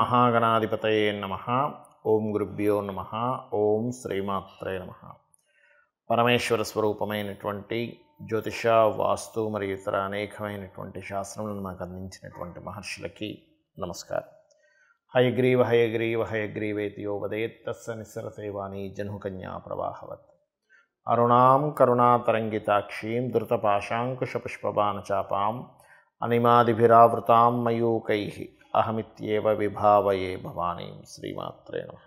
మహాగణాధిపతయే నమః. ఓం గురుభ్యో నమః. ఓం శ్రీమాత్రే నమః. పరమేశ్వర స్వరూపమైనటువంటి జ్యోతిష, వాస్తు మరియు ఇతర అనేకమైనటువంటి శాస్త్రములను మనకు అందించినటువంటి మహర్షులకి నమస్కారం. హయగ్రీవ హయగ్రీవ హయగ్రీవేతి యో వదేత్ తస్య నిస్సరసేవాణి జహ్నుకన్యా ప్రవాహవత్. అరుణాం కరుణాతరంగితాక్షీం ధృతపాశాంకుశపుష్పబాణచాపాం అనిమాదిభిరావృతాం మయూకైః అహమిత్యేవ విభావయే భవానీం. శ్రీమాత్రే నమః.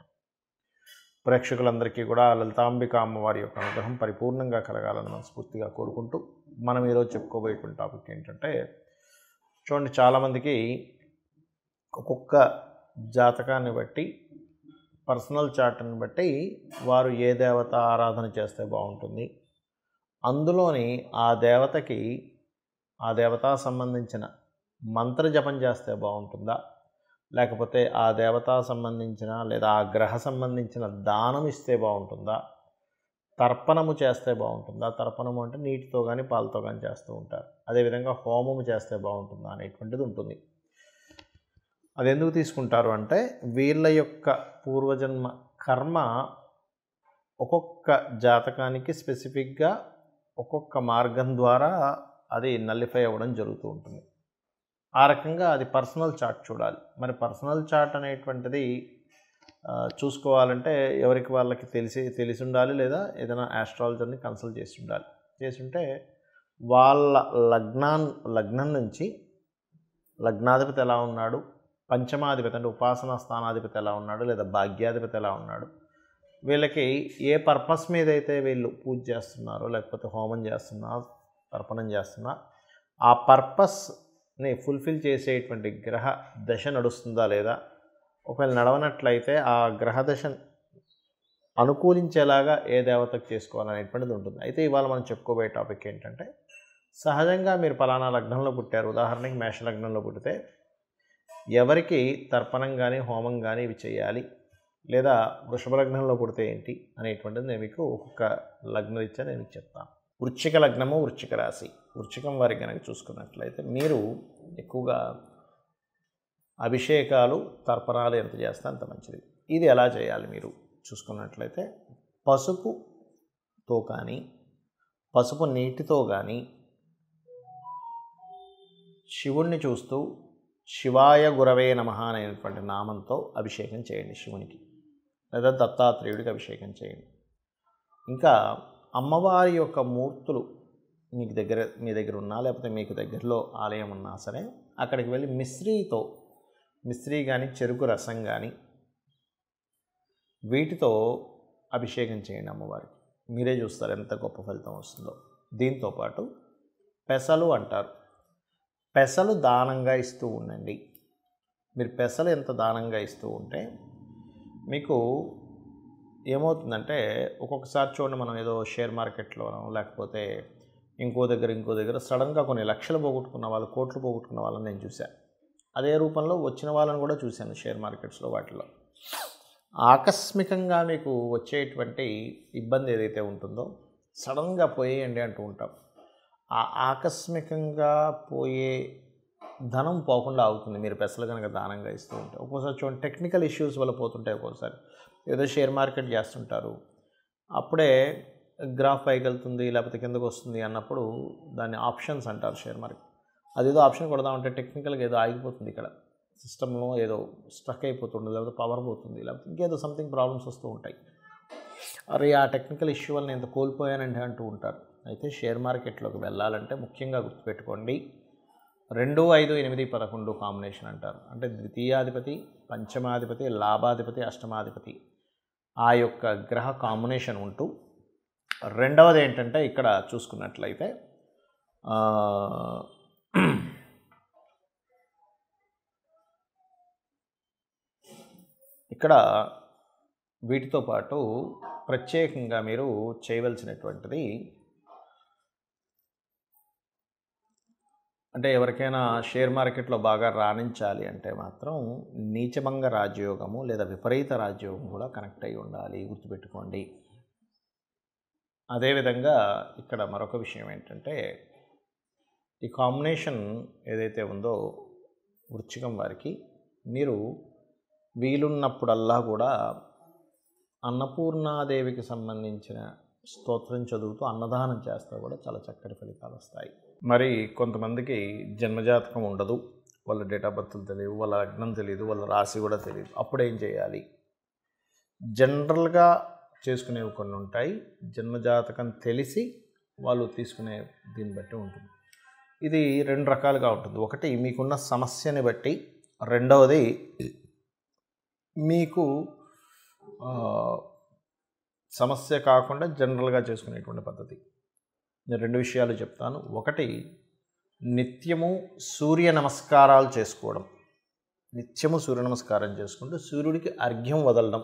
ప్రేక్షకులందరికీ కూడా లలితాంబిక అమ్మవారి యొక్క అనుగ్రహం పరిపూర్ణంగా కలగాలని మనస్ఫూర్తిగా కోరుకుంటూ మనం ఈరోజు చెప్పుకోబోయేటువంటి టాపిక్ ఏంటంటే, చూడండి, చాలామందికి ఒక్కొక్క జాతకాన్ని బట్టి, పర్సనల్ చార్ట్ని బట్టి వారు ఏ దేవత ఆరాధన చేస్తే బాగుంటుంది, అందులోని ఆ దేవతకి ఆ దేవతా సంబంధించిన మంత్ర జపం చేస్తే బాగుంటుందా, లేకపోతే ఆ దేవతా సంబంధించిన లేదా ఆ గ్రహ సంబంధించిన దానం ఇస్తే బాగుంటుందా, తర్పణము చేస్తే బాగుంటుందా, తర్పణము అంటే నీటితో కానీ పాలతో కానీ చేస్తూ ఉంటారు, అదేవిధంగా హోమము చేస్తే బాగుంటుందా అనేటువంటిది ఉంటుంది. అది ఎందుకు తీసుకుంటారు అంటే, వీళ్ళ యొక్క పూర్వజన్మ కర్మ ఒక్కొక్క జాతకానికి స్పెసిఫిక్గా ఒక్కొక్క మార్గం ద్వారా అది నల్లిఫై అవ్వడం జరుగుతూ ఉంటుంది. ఆ రకంగా అది పర్సనల్ చార్ట్ చూడాలి. మరి పర్సనల్ చార్ట్ అనేటువంటిది చూసుకోవాలంటే ఎవరికి వాళ్ళకి తెలిసి ఉండాలి, లేదా ఏదైనా ఆస్ట్రాలజర్ని కన్సల్ట్ చేసి ఉంటే వాళ్ళ లగ్నం నుంచి లగ్నాధిపతి ఎలా ఉన్నాడు, పంచమాధిపతి అంటే ఉపాసనా స్థానాధిపతి ఎలా ఉన్నాడు, లేదా భాగ్యాధిపతి ఎలా ఉన్నాడు, వీళ్ళకి ఏ పర్పస్ మీద అయితే వీళ్ళు పూజ చేస్తున్నారో, లేకపోతే హోమం చేస్తున్నా, తర్పణం చేస్తున్నా, ఆ పర్పస్ని ఫుల్ఫిల్ చేసేటువంటి గ్రహ దశ నడుస్తుందా లేదా, ఒకవేళ నడవనట్లయితే ఆ గ్రహ దశ అనుకూలించేలాగా ఏ దేవతకు చేసుకోవాలనేటువంటిది ఉంటుంది. అయితే ఇవాళ మనం చెప్పుకోబోయే టాపిక్ ఏంటంటే, సహజంగా మీరు పలానా లగ్నంలో పుట్టారు, ఉదాహరణకి మేష లగ్నంలో పుట్టితే ఎవరికి తర్పణం కానీ హోమం కానీ ఇవి చేయాలి, లేదా వృషభ లగ్నంలో పుడితే ఏంటి అనేటువంటిది నేను మీకు ఒక్కొక్క లగ్నరీత్యా నేను చెప్తాను. వృశ్చిక లగ్నము, వృశ్చిక రాశి, వృశ్చికం వారికి కనుక చూసుకున్నట్లయితే మీరు ఎక్కువగా అభిషేకాలు, తర్పణాలు ఎంత చేస్తే అంత మంచిది. ఇది ఎలా చేయాలి మీరు చూసుకున్నట్లయితే, పసుపుతో కానీ పసుపు నీటితో కానీ శివుణ్ణి చూస్తూ శివాయ గురవే నమః అనేటువంటి నామంతో అభిషేకం చేయండి శివునికి, లేదా దత్తాత్రేయుడికి అభిషేకం చేయండి. ఇంకా అమ్మవారి యొక్క మూర్తులు మీ దగ్గర ఉన్నా, లేకపోతే మీకు దగ్గరలో ఆలయం ఉన్నా సరే, అక్కడికి వెళ్ళి మిశ్రీ కానీ చెరుకు రసం కానీ వీటితో అభిషేకం చేయండి అమ్మవారికి. మీరే చూస్తారు ఎంత గొప్ప ఫలితం వస్తుందో. దీంతోపాటు పెసలు అంటారు, పెసలు దానంగా ఇస్తూ ఉండండి. మీరు పెసలు ఎంత దానంగా ఇస్తూ ఉంటే మీకు ఏమవుతుందంటే, ఒక్కొక్కసారి చూడండి, మనం ఏదో షేర్ మార్కెట్లోనో లేకపోతే ఇంకో దగ్గర సడన్గా కొన్ని లక్షలు పోగొట్టుకున్న వాళ్ళు, కోట్లు పోగొట్టుకున్న వాళ్ళని నేను చూశాను. అదే రూపంలో వచ్చిన వాళ్ళని కూడా చూశాను షేర్ మార్కెట్స్లో. వాటిలో ఆకస్మికంగా మీకు వచ్చేటువంటి ఇబ్బంది ఏదైతే ఉంటుందో, సడన్గా పోయేయండి అంటూ ఉంటాం. ఆ ఆకస్మికంగా పోయే ధనం పోకుండా అవుతుంది మీరు పెసలు కనుక దానంగా ఇస్తూ ఉంటే. ఒక్కోసారి చూడండి, టెక్నికల్ ఇష్యూస్ వల్ల పోతుంటాయి. ఒక్కోసారి ఏదో షేర్ మార్కెట్ చేస్తుంటారు, అప్పుడే గ్రాఫ్ పైకి వెళ్తుంది లేకపోతే కిందకు వస్తుంది అన్నప్పుడు దాన్ని ఆప్షన్స్ అంటారు షేర్ మార్కెట్. అదేదో ఆప్షన్ కొడదామంటే టెక్నికల్గా ఏదో ఆగిపోతుంది, ఇక్కడ సిస్టంలో ఏదో స్ట్రక్ అయిపోతుంది, లేకపోతే పవర్ పోతుంది, లేకపోతే ఇంకేదో సంథింగ్ ప్రాబ్లమ్స్ వస్తూ ఉంటాయి. అరే ఆ టెక్నికల్ ఇష్యూ వల్ల నేను ఎంత కోల్పోయానంటే అంటూ ఉంటారు. అయితే షేర్ మార్కెట్లోకి వెళ్ళాలంటే ముఖ్యంగా గుర్తుపెట్టుకోండి, 2, 5, 8, 11 కాంబినేషన్ అంటారు. అంటే ద్వితీయాధిపతి, పంచమాధిపతి, లాభాధిపతి, అష్టమాధిపతి ఆ యొక్క గ్రహ కాంబినేషన్ ఉంటూ, రెండవది ఏంటంటే ఇక్కడ చూసుకున్నట్లయితే ఇక్కడ వీటితో పాటు ప్రత్యేకంగా మీరు చేయవలసినటువంటిది, అంటే ఎవరికైనా షేర్ మార్కెట్లో బాగా రాణించాలి అంటే మాత్రం నీచభంగ రాజయోగము లేదా విపరీత రాజయోగం కూడా కనెక్ట్ అయి ఉండాలి, గుర్తుపెట్టుకోండి. అదేవిధంగా ఇక్కడ మరొక విషయం ఏంటంటే, ఈ కాంబినేషన్ ఏదైతే ఉందో వృశ్చికం వారికి, మీరు వీలున్నప్పుడల్లా కూడా అన్నపూర్ణాదేవికి సంబంధించిన స్తోత్రం చదువుతూ అన్నదానం చేస్తే కూడా చాలా చక్కటి ఫలితాలు వస్తాయి. మరి కొంతమందికి జన్మజాతకం ఉండదు, వాళ్ళ డేట్ ఆఫ్ బర్త్లు తెలియదు, వాళ్ళ లగ్నం తెలియదు, వాళ్ళ రాశి కూడా తెలియదు. అప్పుడు ఏం చేయాలి? జనరల్గా చేసుకునేవి కొన్ని ఉంటాయి. జన్మజాతకం తెలిసి వాళ్ళు తీసుకునే దీన్ని బట్టి ఉంటుంది. ఇది 2 రకాలుగా ఉంటుంది. ఒకటి మీకున్న సమస్యని బట్టి, రెండవది మీకు సమస్య కాకుండా జనరల్గా చేసుకునేటువంటి పద్ధతి. నేను 2 విషయాలు చెప్తాను. ఒకటి, నిత్యము సూర్య నమస్కారాలు చేసుకోవడం. నిత్యము సూర్య నమస్కారం చేసుకుంటూ సూర్యుడికి అర్ఘ్యం వదలడం.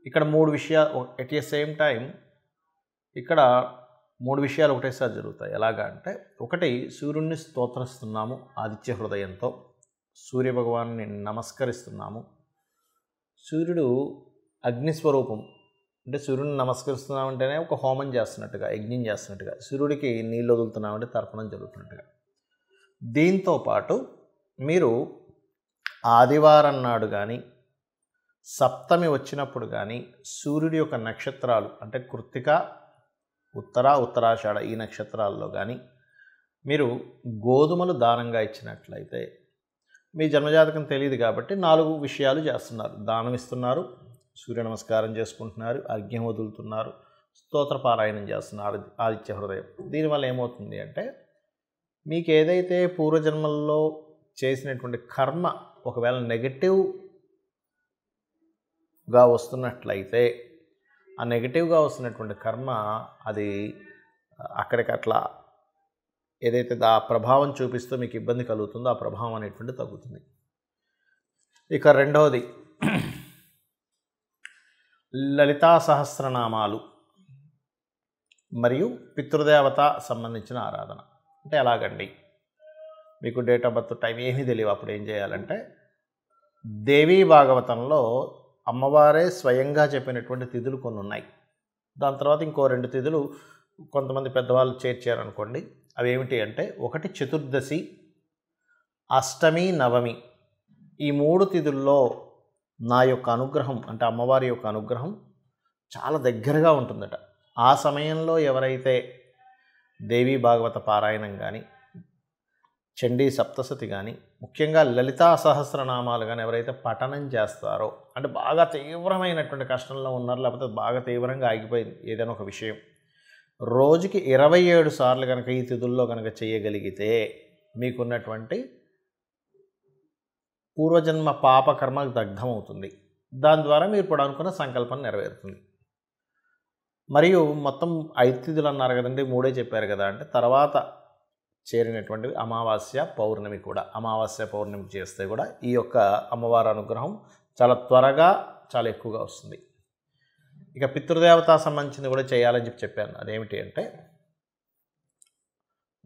ఇక్కడ 3 విషయాలు ఎట్ ఏ సేమ్ టైం ఇక్కడ 3 విషయాలు ఒకటేసారి జరుగుతాయి. ఎలాగా అంటే, ఒకటి, సూర్యుడిని స్తోత్రిస్తున్నాము ఆదిత్య హృదయంతో, సూర్యభగవాన్ని నమస్కరిస్తున్నాము. సూర్యుడు అగ్నిస్వరూపం, అంటే సూర్యుడిని నమస్కరిస్తున్నామంటేనే ఒక హోమం చేస్తున్నట్టుగా, యజ్ఞం చేస్తున్నట్టుగా, సూర్యుడికి నీళ్ళు వదులుతున్నామంటే తర్పణం జరుగుతున్నట్టుగా. దీంతో పాటు మీరు ఆదివారం నాడు కానీ, సప్తమి వచ్చినప్పుడు కానీ, సూర్యుడి యొక్క నక్షత్రాలు అంటే కృత్తిక, ఉత్తరాషాఢ ఈ నక్షత్రాల్లో కానీ మీరు గోధుమలు దానంగా ఇచ్చినట్లయితే, మీ జన్మజాతకం తెలియదు కాబట్టి 4 విషయాలు చేస్తున్నారు. దానం ఇస్తున్నారు, సూర్య నమస్కారం చేసుకుంటున్నారు, అర్ఘ్యం వదులుతున్నారు, స్తోత్రపారాయణం చేస్తున్నారు ఆదిత్య హృదయం. దీనివల్ల ఏమవుతుంది అంటే, మీకు ఏదైతే పూర్వజన్మల్లో చేసినటువంటి కర్మ ఒకవేళ నెగటివ్గా వస్తున్నట్లయితే, ఆ నెగటివ్గా వస్తున్నటువంటి కర్మ అది అక్కడికట్లా ఏదైతే ఆ ప్రభావం చూపిస్తూ మీకు ఇబ్బంది కలుగుతుందో ఆ ప్రభావం అనేటువంటి తగ్గుతుంది. ఇక రెండవది, లలితా సహస్రనామాలు మరియు పితృదేవత సంబంధించిన ఆరాధన. అంటే ఎలాగండి? మీకు డేట్ ఆఫ్ బర్త్ టైం ఏమీ తెలియవు. అప్పుడు ఏం చేయాలంటే, దేవీ భాగవతంలో అమ్మవారే స్వయంగా చెప్పినటువంటి తిథులు కొన్ని ఉన్నాయి. దాని తర్వాత ఇంకో 2 తిథులు కొంతమంది పెద్దవాళ్ళు చేర్చారనుకోండి. అవి ఏమిటి అంటే, ఒకటి చతుర్దశి, అష్టమి, నవమి. ఈ 3 తిథుల్లో నా యొక్క అనుగ్రహం అంటే అమ్మవారి యొక్క అనుగ్రహం చాలా దగ్గరగా ఉంటుందట. ఆ సమయంలో ఎవరైతే దేవీ భాగవత పారాయణం కానీ, చండీ సప్తశతి కానీ, ముఖ్యంగా లలితా సహస్రనామాలు కానీ ఎవరైతే పఠనం చేస్తారో, అంటే బాగా తీవ్రమైనటువంటి కష్టంలో ఉన్నారు, లేకపోతే బాగా తీవ్రంగా ఆగిపోయింది ఏదైనా ఒక విషయం, రోజుకి 27 సార్లు కనుక ఈ తిథుల్లో కనుక చేయగలిగితే మీకున్నటువంటి పూర్వజన్మ పాపకర్మ దగ్ధమవుతుంది. దాని ద్వారా మీరు ఇప్పుడు అనుకున్న సంకల్పం నెరవేరుతుంది. మరియు మొత్తం 5 తిథులు అన్నారు కదండి, 3 చెప్పారు కదా అంటే, తర్వాత చేరినటువంటివి అమావాస్య, పౌర్ణమి కూడా. అమావాస్య, పౌర్ణమి చేస్తే కూడా ఈ యొక్క అమ్మవారి అనుగ్రహం చాలా త్వరగా చాలా ఎక్కువగా వస్తుంది. ఇక పితృదేవత సంబంధించింది కూడా చేయాలని చెప్పాను. అదేమిటి అంటే,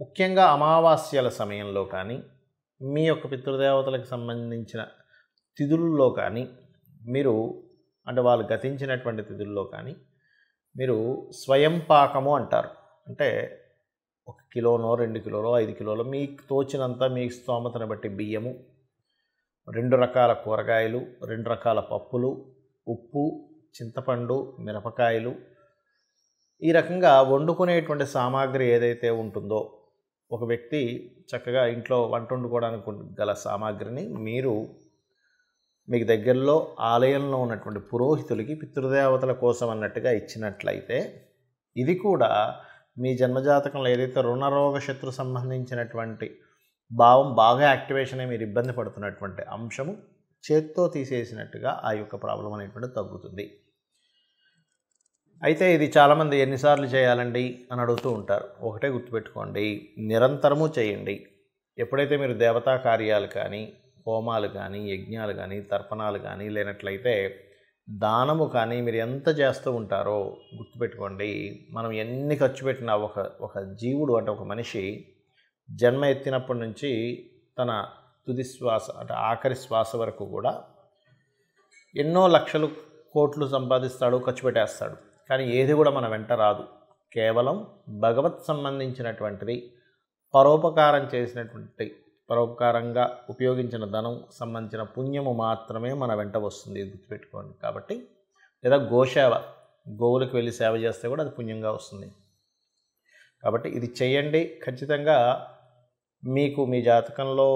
ముఖ్యంగా అమావాస్యల సమయంలో కానీ, మీ యొక్క పితృదేవతలకు సంబంధించిన తిథుల్లో కానీ మీరు, అంటే వాళ్ళు గతించినటువంటి తిథుల్లో కానీ మీరు స్వయం పాకము అంటారు. అంటే 1 కిలోనో 2 కిలోలో 5 కిలోలో మీకు తోచినంత మీ స్తోమతను బట్టి బియ్యము, 2 రకాల కూరగాయలు, 2 రకాల పప్పులు, ఉప్పు, చింతపండు, మిరపకాయలు, ఈ రకంగా వండుకునేటువంటి సామాగ్రి ఏదైతే ఉంటుందో, ఒక వ్యక్తి చక్కగా ఇంట్లో వంట వండుకోవడానికి గల సామాగ్రిని మీరు మీకు దగ్గరలో ఆలయంలో ఉన్నటువంటి పురోహితులకి పితృదేవతల కోసం అన్నట్టుగా ఇచ్చినట్లయితే, ఇది కూడా మీ జన్మజాతకంలో ఏదైతే రుణరోగ శత్రు సంబంధించినటువంటి భావం బాగా యాక్టివేషన్ అయ్యి మీరు ఇబ్బంది పడుతున్నటువంటి అంశము చేత్తో తీసేసినట్టుగా ఆ యొక్క ప్రాబ్లం అనేటువంటిది తగ్గుతుంది. అయితే ఇది చాలామంది ఎన్నిసార్లు చేయాలండి అని అడుగుతూ ఉంటారు. ఒకటే గుర్తుపెట్టుకోండి, నిరంతరము చేయండి. ఎప్పుడైతే మీరు దేవతా కార్యాలు కానీ, హోమాలు కానీ, యజ్ఞాలు కానీ, తర్పణాలు కానీ, లేనట్లయితే దానము కానీ మీరు ఎంత చేస్తూ ఉంటారో గుర్తుపెట్టుకోండి, మనం ఎన్ని ఖర్చు పెట్టినా ఒక జీవుడు అంటే ఒక మనిషి జన్మ ఎత్తినప్పటి నుంచి తన తుది శ్వాస అంటే ఆఖరి శ్వాస వరకు కూడా ఎన్నో లక్షలు కోట్లు సంపాదిస్తాడు, ఖర్చు పెట్టేస్తాడు. కానీ ఏది కూడా మన వెంట రాదు. కేవలం భగవత్ సంబంధించినటువంటిది, పరోపకారం చేసినటువంటి పరోపకారంగా ఉపయోగించిన ధనం సంబంధించిన పుణ్యము మాత్రమే మన వెంట వస్తుంది, ఇది గుర్తుపెట్టుకోండి. కాబట్టి లేదా గోసేవ, గోవులకు వెళ్ళి సేవ చేస్తే కూడా అది పుణ్యంగా వస్తుంది. కాబట్టి ఇది చేయండి. ఖచ్చితంగా మీకు మీ జాతకంలో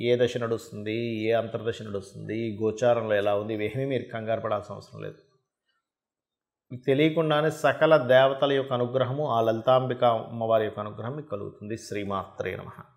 ఏ దశ నడుస్తుంది, ఏ అంతర్దశ నడుస్తుంది, గోచారంలో ఎలా ఉంది, ఇవేమీ మీరు కంగారు పడాల్సిన అవసరం లేదు. తెలియకుండానే సకల దేవతల యొక్క అనుగ్రహము, ఆ లలితాంబిక అమ్మవారి యొక్క అనుగ్రహం మీకు కలుగుతుంది. శ్రీమాత్రే నమః.